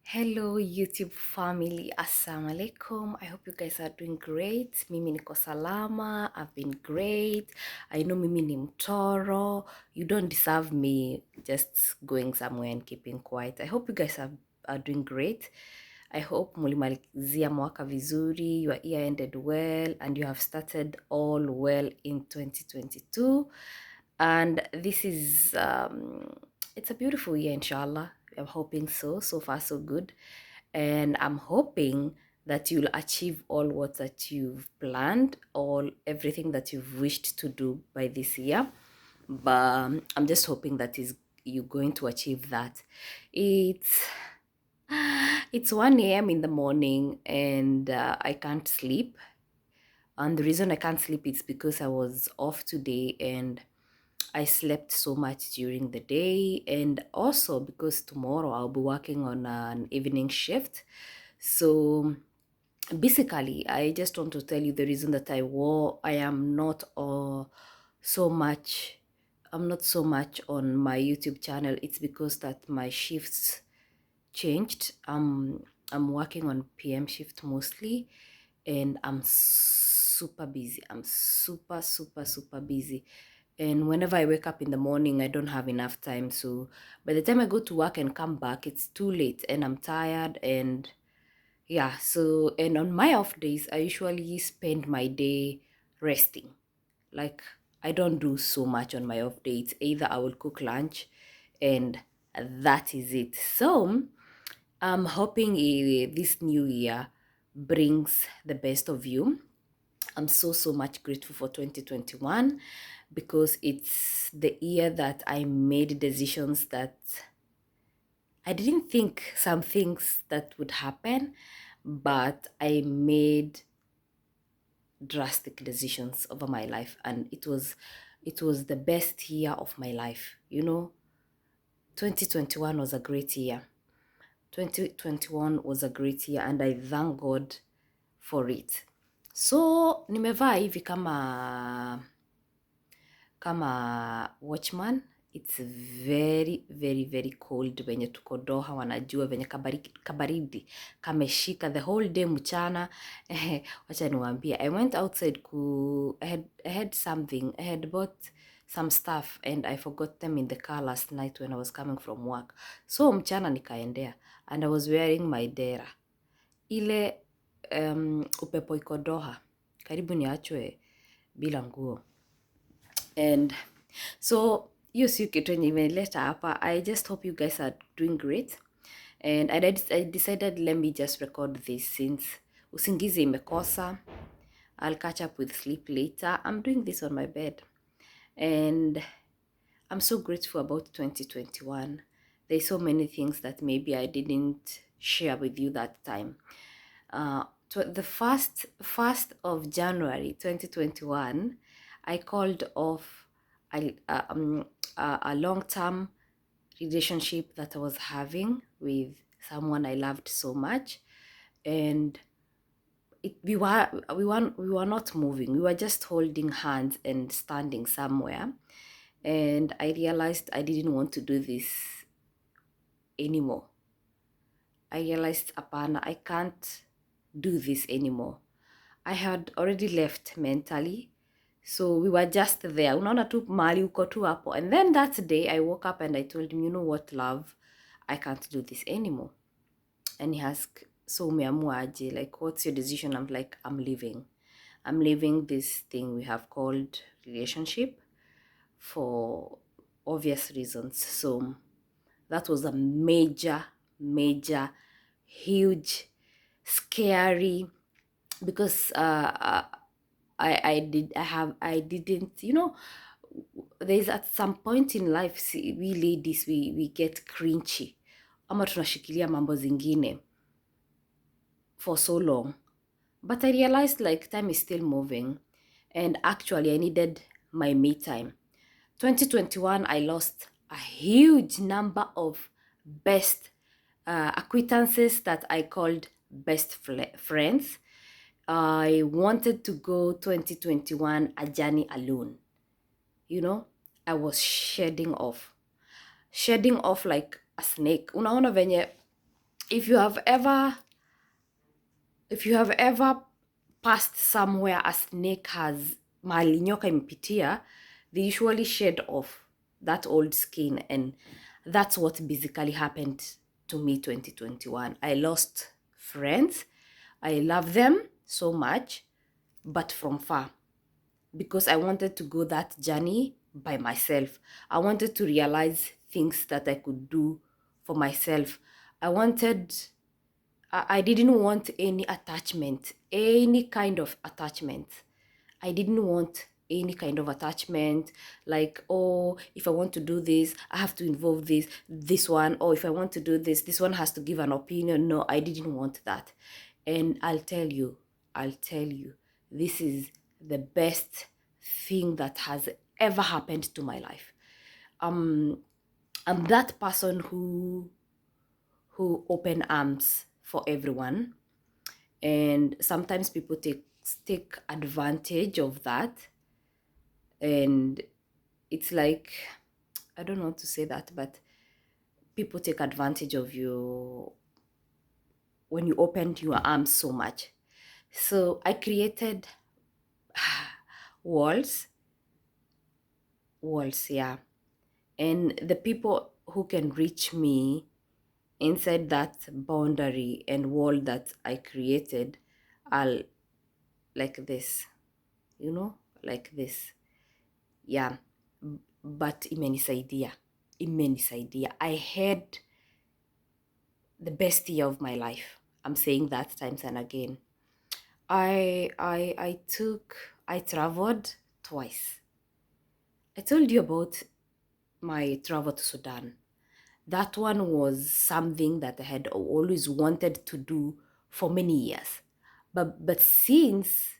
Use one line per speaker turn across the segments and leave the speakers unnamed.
Hello YouTube family, assalamu alaikum. I hope you guys are doing great. Mimi niko salama, I've been great. I know mimi ni mtoro. You don't deserve me just going somewhere and keeping quiet. I hope you guys are doing great. I hope mulimalizia mwaka vizuri, your year ended well, and you have started all well in 2022. And this is it's a beautiful year, inshallah. I'm hoping so. So far so good, and I'm hoping that you'll achieve all what that you've planned, all everything that you've wished to do by this year. But I'm just hoping that is you're going to achieve that. It's it's 1 a.m. in the morning, and I can't sleep. And the reason I can't sleep is because I was off today and I slept so much during the day, and also because tomorrow I'll be working on an evening shift. So basically, I just want to tell you the reason that I am not so much I'm not so much on my YouTube channel. It's because that my shifts changed. I'm working on PM shift mostly, and I'm super busy. I'm super busy. And whenever I wake up in the morning, I don't have enough time. So by the time I go to work and come back, it's too late and I'm tired. And yeah, so, and on my off days, I usually spend my day resting. Like, I don't do so much on my off days. Either I will cook lunch and that is it. So I'm hoping this new year brings the best of you. I'm so much grateful for 2021 because it's the year that I made decisions that I didn't think some things that would happen, but I made drastic decisions over my life, and it was the best year of my life. 2021 was a great year. 2021 was a great year, and I thank God for it. So nimevaa hivi kama watchman. It's very cold. Venye tuko Doha wanajua venye kabaridi kameshika the whole day mchana. Wacha niwaambie, I went outside I had bought some stuff and I forgot them in the car last night when I was coming from work. So mchana nikaendea and I was wearing my dera. Ile upepo iko Doha, karibu niachwe bila nguo. And so hiyo si kitu yenye imeleta hapa. I just hope you guys are doing great, and I decided let me just record this since usingizi imekosa. I'll catch up with sleep later. I'm doing this on my bed, and I'm so grateful about 2021. There's so many things that maybe I didn't share with you that time. The first of January 2021, I called off a long-term relationship that I was having with someone I loved so much, and we were not moving. We were just holding hands and standing somewhere, and I realized I didn't want to do this anymore. I realized, apana, I can't do this anymore. I had already left mentally, so we were just there. Unaona tu mali uko tu hapo. And then that day I woke up and I told him, you know what, love, I can't do this anymore. And he asked, so umeamua aje? Like, what's your decision? I'm like, I'm leaving. I'm leaving this thing we have called relationship for obvious reasons. So that was a major, huge, scary, because I didn't, there's at some point in life, see, we ladies, we get cringy ama tunashikilia mambo zingine for so long. But I realized like time is still moving, and actually I needed my me time. 2021, I lost a huge number of best acquaintances that I called best friends. I wanted to go 2021 a journey alone. I was shedding off like a snake. Unaona venye if you have ever if you have ever passed somewhere a snake has mahali nyoka imepitia, they usually shed off that old skin, and that's what basically happened to me 2021. I lost friends. I love them so much, but from far, because I wanted to go that journey by myself. I wanted to realize things that I could do for myself. I wanted I didn't want any attachment, any kind of attachment. I didn't want any kind of attachment, like, oh, if I want to do this, I have to involve this one, or if I want to do this one has to give an opinion. No, I didn't want that. And I'll tell you, this is the best thing that has ever happened to my life. I'm that person who open arms for everyone, and sometimes people take advantage of that, and it's like, I don't know how to say that, but people take advantage of you when you opened your arms so much. So I created walls, yeah, and the people who can reach me inside that boundary and wall that I created are like this, like this. Yeah, but imenisaidia. I had the best year of my life. I'm saying that times and again. I traveled twice. I told you about my travel to Sudan. That one was something that I had always wanted to do for many years. But since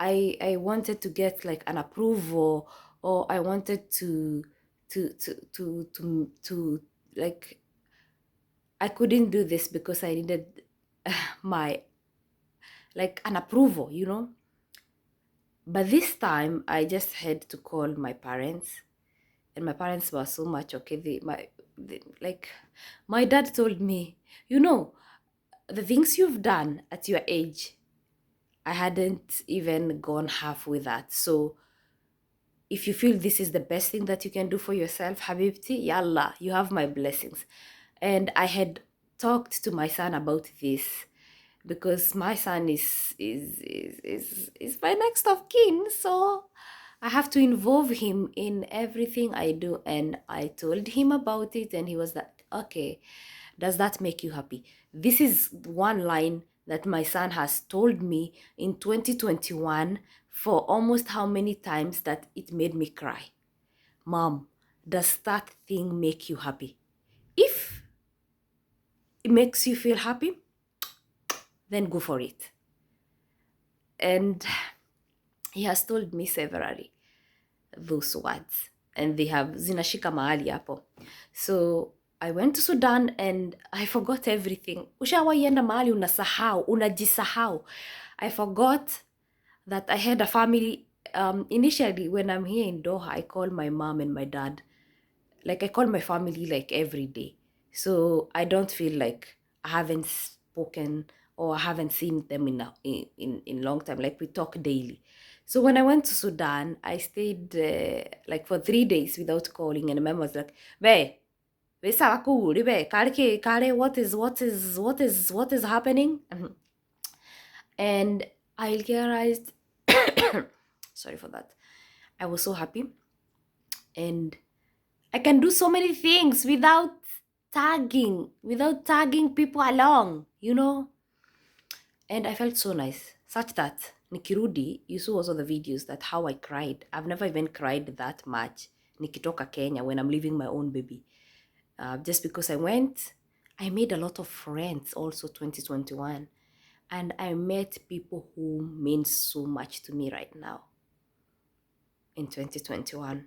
I wanted to get like an approval, or I wanted to like, I couldn't do this because I needed my, like, an approval. But this time I just had to call my parents, and my parents were so much okay. Like, my dad told me, the things you've done at your age, I hadn't even gone half with that. So if you feel this is the best thing that you can do for yourself, Habibti, yalla, you have my blessings. And I had talked to my son about this, because my son is my next of kin. So I have to involve him in everything I do. And I told him about it, and he was like, okay, does that make you happy? This is one line that my son has told me in 2021 for almost how many times that it made me cry. Mom, does that thing make you happy? If it makes you feel happy, then go for it. And he has told me severally those words, and they have zinashika mahali hapo. So I went to Sudan and I forgot everything. Ushawaienda mahali unajisahau. I forgot that I had a family. Initially, when I'm here in Doha, I call my mom and my dad. Like, I call my family like every day. So I don't feel like I haven't spoken or I haven't seen them in long time. Like, we talk daily. So when I went to Sudan, I stayed like for 3 days without calling, and my mom was like, "Be, kare, what is happening?" And I realized, sorry for that. I was so happy, and I can do so many things without tagging people along. And I felt so nice, such that nikirudi, you saw also the videos that how I cried. I've never even cried that much nikitoka Kenya when I'm leaving my own baby. Just because I made a lot of friends also 2021. And I met people who mean so much to me right now in 2021.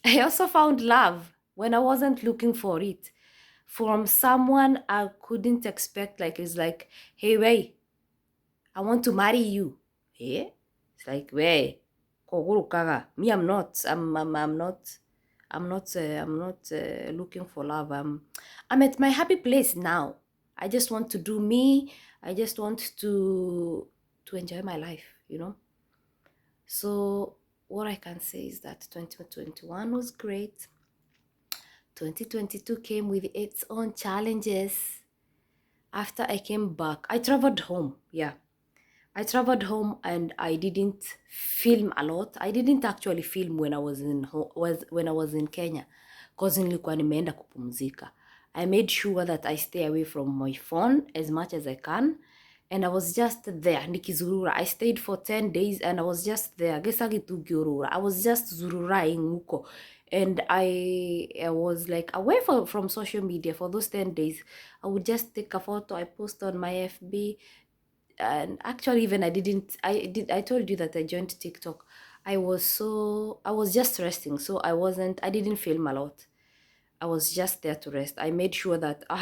I also found love when I wasn't looking for it, from someone I couldn't expect. Like, it's like, hey, wait, I want to marry you. Yeah? It's like, wait, me, I'm not. I'm not looking for love. I'm at my happy place now. I just want to do me. I just want to enjoy my life, you know. So what I can say is that 2021 was great. 2022 came with its own challenges. After I came back, I traveled home. Yeah, I traveled home and I didn't film a lot. I didn't actually film when I was in Kenya, cause nilikuwa nimeenda kupumzika. I made sure that I stay away from my phone as much as I can, and I was just there nikizurura. I stayed for 10 days and I was just there. I was just zururaing huko, and I was like away from social media for those 10 days. I would just take a photo, I post on my FB, and actually even I told you that I joined TikTok. I was just resting, so I didn't film a lot. I was just there to rest. I made sure that I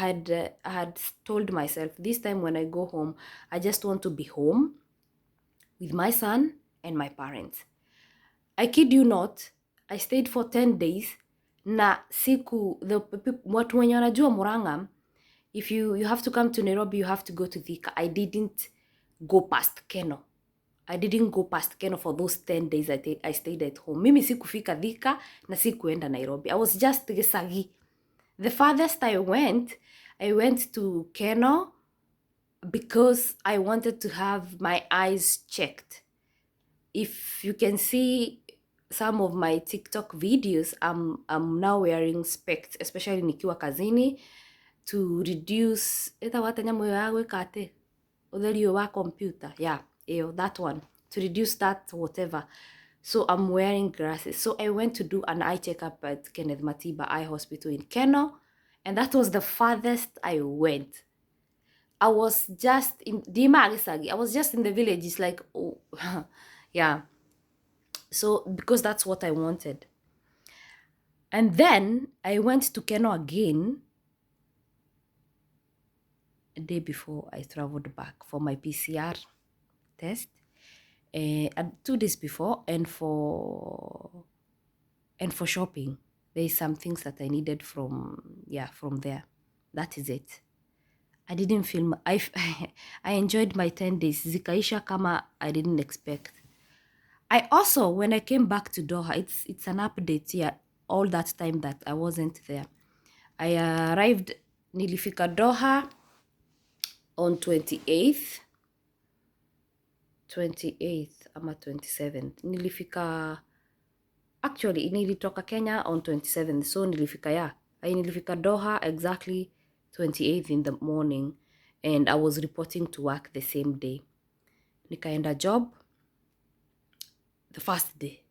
had told myself this time when I go home, I just want to be home with my son and my parents. I kid you not, I stayed for 10 days na watu wenye wanajua Murang'a, if you have to come to Nairobi, you have to go to Thika. I didn't go past Keno. I didn't go past Keno for those 10 days I stayed at home. Mimi sikufika Thika na sikuenda Nairobi. I was just Gicagi. The farthest I went to Keno because I wanted to have my eyes checked. If you can see some of my TikTok videos, I'm now wearing specs, especially nikiwa kazini, to reduce utherio wa computer. Yeah, that one. To reduce that whatever. So I'm wearing glasses. So I went to do an eye checkup at Kenneth Matiba Eye Hospital in Keno, and that was the farthest I went. I was just in Dima. I was just in the village. It's like, oh, yeah. So because that's what I wanted. And then I went to Keno again a day before I traveled back for my PCR test. And 2 days before, and for shopping. There's some things that I needed from there. That is it. I didn't film. I enjoyed my 10 days. Zikaisha kama I didn't expect. I also, when I came back to Doha, it's an update here, all that time that I wasn't there. I arrived, nilifika Doha on 28th ama 27th. Nilitoka Kenya on 27th. So nilifika Doha exactly 28th in the morning, and I was reporting to work the same day. Nikaenda job the first day.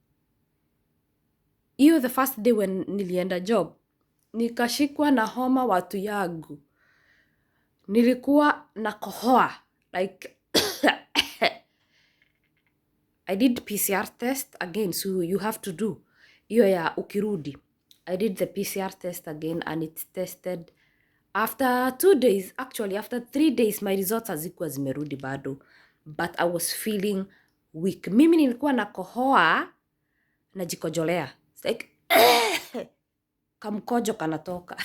The first day when nilienda job, nikashikwa na homa watu yangu. Nilikuwa na kohoa. Like, I did PCR test again, so you have to do. Ya ukirudi. I did the PCR test again and it tested after 2 days. Actually, after 3 days, my results hazikuwa zimerudi bado. But I was feeling weak. Mimi nilikuwa na kohoa na jikojolea. It's like, kamkojo kanatoka.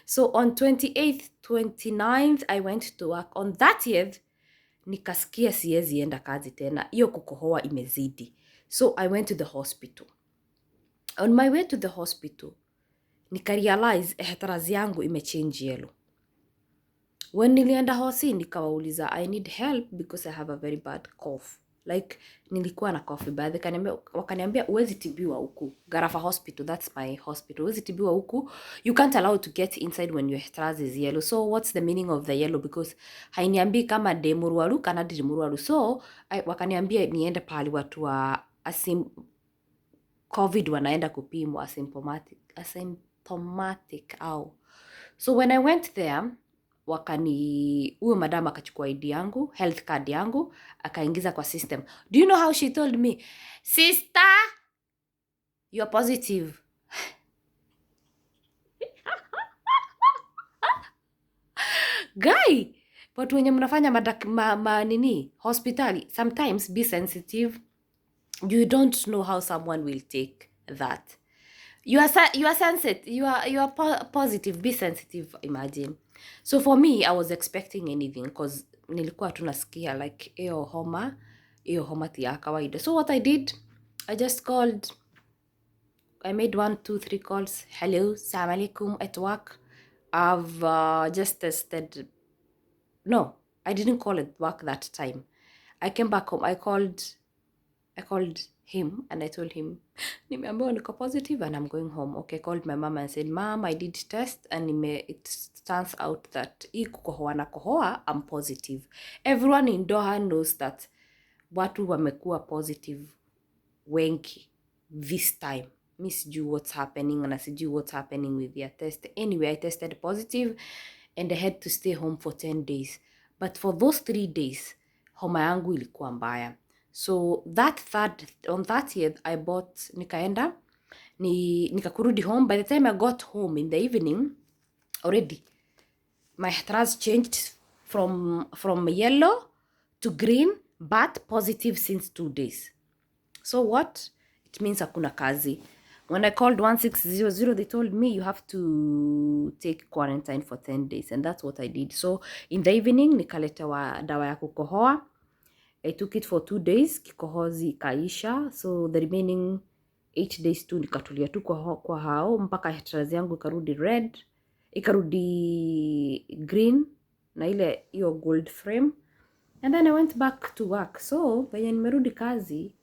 So on 28th, 29th, I went to work. On 30th, nikasikia siezi enda kazi tena. Iyo kukohoa imezidi. So I went to the hospital. On my way to the hospital, nikarealize heteras yangu imechange yellow. When nilienda hosi, nikawauliza, I need help because I have a very bad cough. Like, nilikuwa na cough bad. Wakaniambia, uwezi tibiwa huku. Garafa Hospital, that's my hospital. Uwezi tibiwa huku. You can't allow to get inside when your heteras is yellow. So what's the meaning of the yellow? Because hainiambi kama de muruaru, kana di muruaru. So, wakaniambia niende pahali watu wa COVID wanaenda kupimwa asymptomatic au. So when I went there, huyo madam akachukua ID yangu, health card yangu, akaingiza kwa system. Do you know how she told me? Sister, you're positive. Guy, but wenye mnafanya nini hospitali, sometimes be sensitive. You don't know how someone will take that. You are sensitive. You are positive. Be sensitive. Imagine. So for me, I was expecting anything because nilikuwa tu nasikia like hiyo homa ti ya kawaida. So what I did, I just called, I made 1, 2, 3 calls. Hello, salam alaikum, at work. I've just tested. No, I didn't call it work that time. I came back home. I called him and I told him, nimeambiwa niko positive and I'm going home. Okay, I called my mom and said, Mom, I did test and it turns out that hii kukohoa na kohoa, I'm positive. Everyone in Doha knows that watu wamekuwa positive wengi this time. Mi sijui what's happening and I sijui what's happening with their test. Anyway, I tested positive and I had to stay home for 10 days. But for those 3 days, homa yangu ilikuwa mbaya. So on that year, I bought, nikaenda, nikakurudi home. By the time I got home in the evening, already, my trust changed from yellow to green, but positive since 2 days. So what? It means hakuna kazi. When I called 1600, they told me you have to take quarantine for 10 days. And that's what I did. So in the evening, nikaletewa dawa ya kukohoa. I took it for 2 days. Kikohozi ikaisha. So the remaining 8 days tu nikatulia tu kwa hao. Mpaka hetrazi yangu ikarudi red. Ikarudi green. Na ile iyo gold frame. And then I went back to work. So venye nimerudi kazi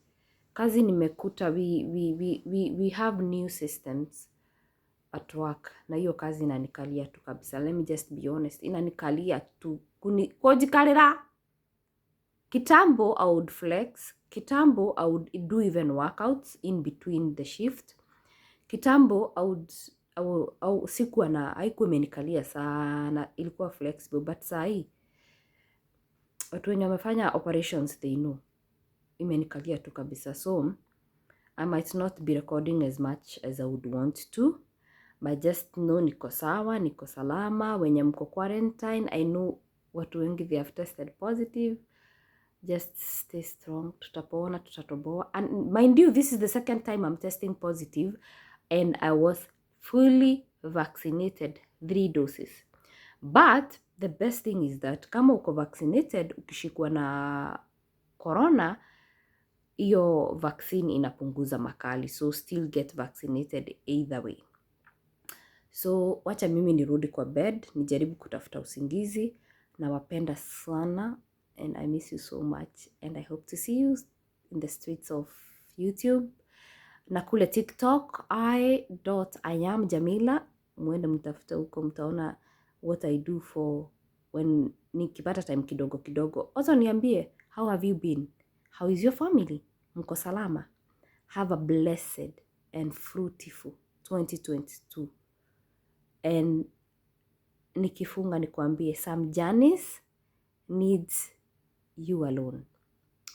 nimekuta we have new systems at work. Na hiyo kazi inanikalia tu kabisa. Let me just be honest. Inanikalia tu. Kujikalira. Kitambo I would flex. Kitambo I would do even workouts in between the shift. Kitambo sikuwa na haikuwa imenikalia sana. Ilikuwa flexible. But sahi, watu wenye wamefanya operations they know. Imenikalia tu kabisa. So, I might not be recording as much as I would want to. But just know niko sawa, niko salama. Wenye mko quarantine, I know watu wengi they have tested positive. Just stay strong. Tutapona, tutatoboa. And mind you, this is the second time I'm testing positive. And I was fully vaccinated 3 doses. But the best thing is that kama uko vaccinated, ukishikwa na corona, iyo vaccine inapunguza makali. So still get vaccinated either way. So wacha mimi nirudi kwa bed, nijaribu kutafuta usingizi. Nawapenda sana and I miss you so much. And I hope to see you in the streets of YouTube. Na kule TikTok, I.am.Jamila. Mwende mtafuta huko, mtaona what I do for when nikipata time kidogo kidogo. Also niambie, how have you been? How is your family? Mko salama? Have a blessed and fruitful 2022. And nikifunga nikuambie, some journeys needs you alone.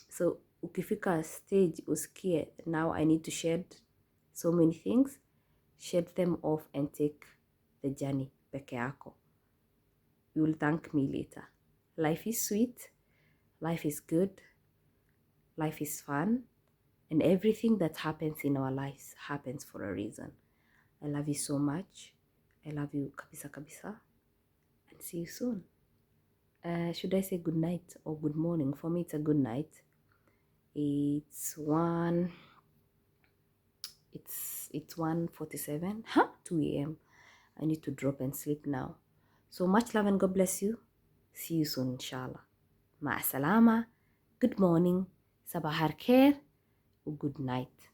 So ukifika stage usikie, now I need to shed so many things, shed them off and take the journey peke yako. You will thank me later. Life is sweet, life is good, life is fun, and everything that happens in our lives happens for a reason. I love you so much. I love you kabisa kabisa. And see you soon. Should I say good night or good morning? For me, it's a good night. It's 1:47. 2 a.m. I need to drop and sleep now. So much love and God bless you. See you soon, inshallah. Ma'a salama. Good morning. Sabah al khair. Good night.